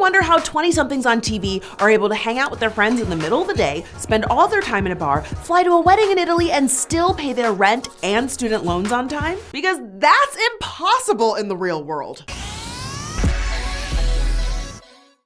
wonder how 20-somethings on TV are able to hang out with their friends in the middle of the day, spend all their time in a bar, fly to a wedding in Italy, and still pay their rent and student loans on time? Because that's impossible in the real world.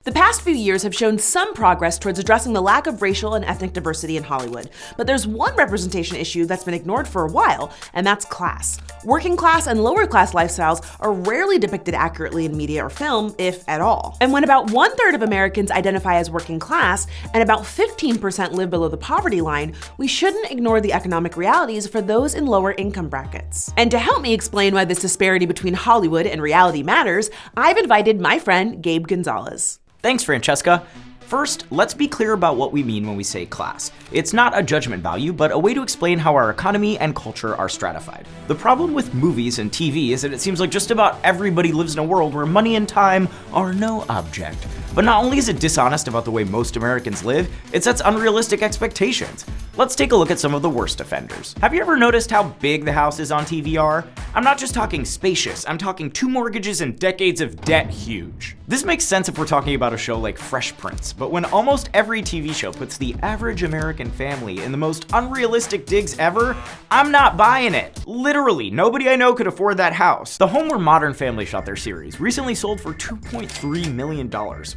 The past few years have shown some progress towards addressing the lack of racial and ethnic diversity in Hollywood, but there's one representation issue that's been ignored for a while, and that's class. Working class and lower class lifestyles are rarely depicted accurately in media or film, if at all. And when about 1/3 of Americans identify as working class and about 15% live below the poverty line, we shouldn't ignore the economic realities for those in lower income brackets. And to help me explain why this disparity between Hollywood and reality matters, I've invited my friend Gabe Gonzalez. Thanks, Franchesca. First, let's be clear about what we mean when we say class. It's not a judgment value, but a way to explain how our economy and culture are stratified. The problem with movies and TV is that it seems like just about everybody lives in a world where money and time are no object. But not only is it dishonest about the way most Americans live, it sets unrealistic expectations. Let's take a look at some of the worst offenders. Have you ever noticed how big the houses on TV are? I'm not just talking spacious, I'm talking 2 mortgages and decades of debt huge. This makes sense if we're talking about a show like Fresh Prince, but when almost every TV show puts the average American family in the most unrealistic digs ever, I'm not buying it. Literally, nobody I know could afford that house. The home where Modern Family shot their series recently sold for $2.3 million,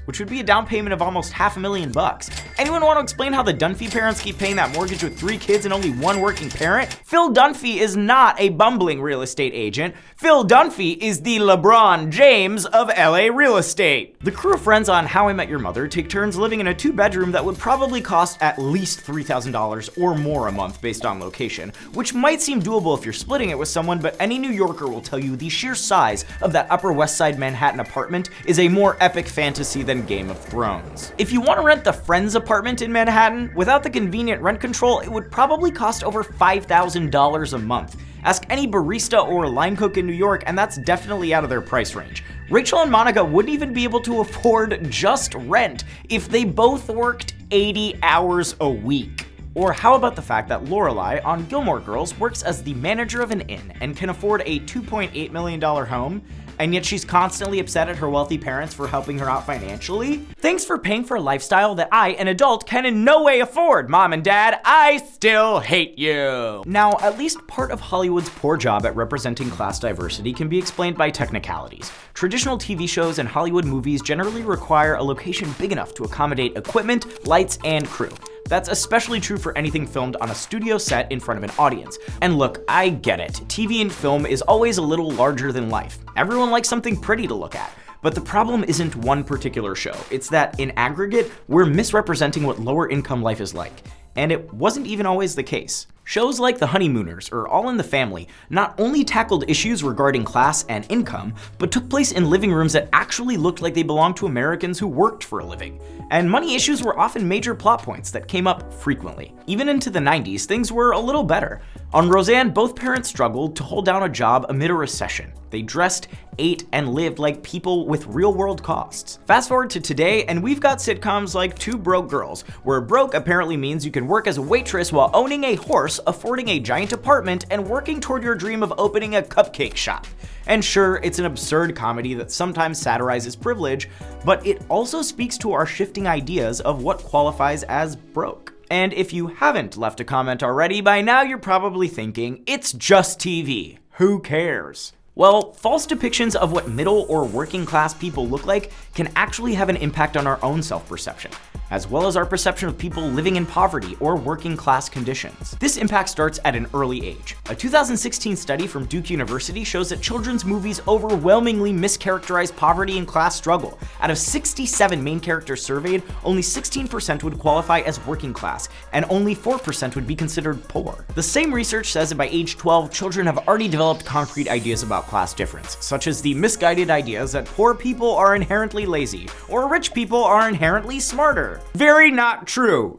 which would be a down payment of almost $500,000. Anyone want to explain how the Dunphy parents keep paying that mortgage with 3 kids and only 1 working parent? Phil Dunphy is not a bumbling real estate agent. Phil Dunphy is the LeBron James of LA real estate. The crew of friends on How I Met Your Mother take turns living in a 2-bedroom that would probably cost at least $3,000 or more a month based on location, which might seem doable if you're splitting it with someone, but any New Yorker will tell you the sheer size of that Upper West Side Manhattan apartment is a more epic fantasy than Game of Thrones. If you want to rent the Friends apartment in Manhattan, without the convenient rent control, it would probably cost over $5,000 a month. Ask any barista or line cook in New York, and that's definitely out of their price range. Rachel and Monica wouldn't even be able to afford just rent if they both worked 80 hours a week. Or how about the fact that Lorelai on Gilmore Girls works as the manager of an inn and can afford a $2.8 million home, and yet she's constantly upset at her wealthy parents for helping her out financially? Thanks for paying for a lifestyle that I, an adult, can in no way afford, Mom and Dad. I still hate you. Now, at least part of Hollywood's poor job at representing class diversity can be explained by technicalities. Traditional TV shows and Hollywood movies generally require a location big enough to accommodate equipment, lights, and crew. That's especially true for anything filmed on a studio set in front of an audience. And look, I get it. TV and film is always a little larger than life. Everyone likes something pretty to look at. But the problem isn't one particular show. It's that in aggregate, we're misrepresenting what lower income life is like. And it wasn't even always the case. Shows like The Honeymooners or All in the Family not only tackled issues regarding class and income, but took place in living rooms that actually looked like they belonged to Americans who worked for a living. And money issues were often major plot points that came up frequently. Even into the 90s, things were a little better. On Roseanne, both parents struggled to hold down a job amid a recession. They dressed, ate, and lived like people with real-world costs. Fast forward to today, and we've got sitcoms like Two Broke Girls, where broke apparently means you can work as a waitress while owning a horse, affording a giant apartment, and working toward your dream of opening a cupcake shop. And sure, it's an absurd comedy that sometimes satirizes privilege, but it also speaks to our shifting ideas of what qualifies as broke. And if you haven't left a comment already, by now you're probably thinking, it's just TV. Who cares? Well, false depictions of what middle or working class people look like can actually have an impact on our own self-perception, as well as our perception of people living in poverty or working class conditions. This impact starts at an early age. A 2016 study from Duke University shows that children's movies overwhelmingly mischaracterize poverty and class struggle. Out of 67 main characters surveyed, only 16% would qualify as working class, and only 4% would be considered poor. The same research says that by age 12, children have already developed concrete ideas about class difference, such as the misguided ideas that poor people are inherently lazy, or rich people are inherently smarter. Very not true.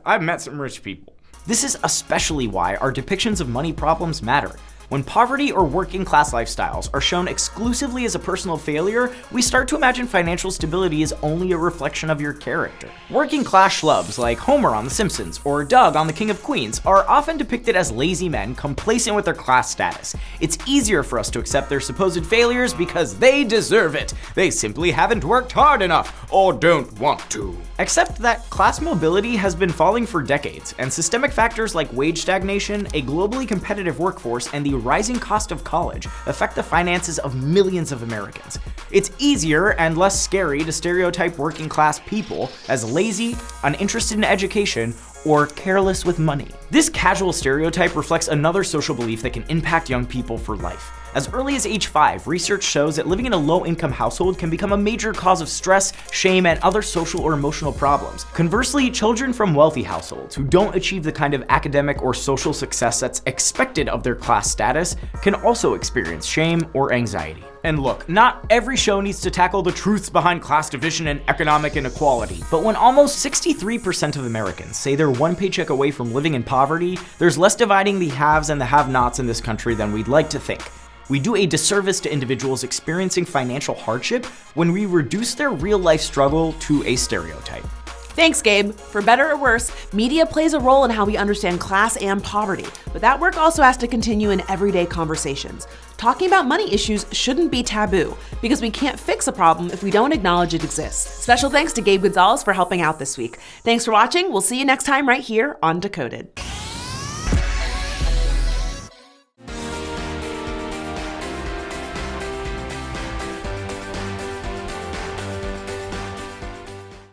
I've met some rich people. This is especially why our depictions of money problems matter. When poverty or working class lifestyles are shown exclusively as a personal failure, we start to imagine financial stability is only a reflection of your character. Working class schlubs like Homer on The Simpsons or Doug on The King of Queens are often depicted as lazy men complacent with their class status. It's easier for us to accept their supposed failures because they deserve it. They simply haven't worked hard enough or don't want to. Except that class mobility has been falling for decades, and systemic factors like wage stagnation, a globally competitive workforce, and the rising cost of college affect the finances of millions of Americans. It's easier and less scary to stereotype working class people as lazy, uninterested in education, or careless with money. This casual stereotype reflects another social belief that can impact young people for life. As early as age 5, research shows that living in a low-income household can become a major cause of stress, shame, and other social or emotional problems. Conversely, children from wealthy households who don't achieve the kind of academic or social success that's expected of their class status can also experience shame or anxiety. And look, not every show needs to tackle the truths behind class division and economic inequality, but when almost 63% of Americans say they're one paycheck away from living in poverty, there's less dividing the haves and the have-nots in this country than we'd like to think. We do a disservice to individuals experiencing financial hardship when we reduce their real-life struggle to a stereotype. Thanks, Gabe. For better or worse, media plays a role in how we understand class and poverty, but that work also has to continue in everyday conversations. Talking about money issues shouldn't be taboo, because we can't fix a problem if we don't acknowledge it exists. Special thanks to Gabe Gonzalez for helping out this week. Thanks for watching. We'll see you next time right here on Decoded.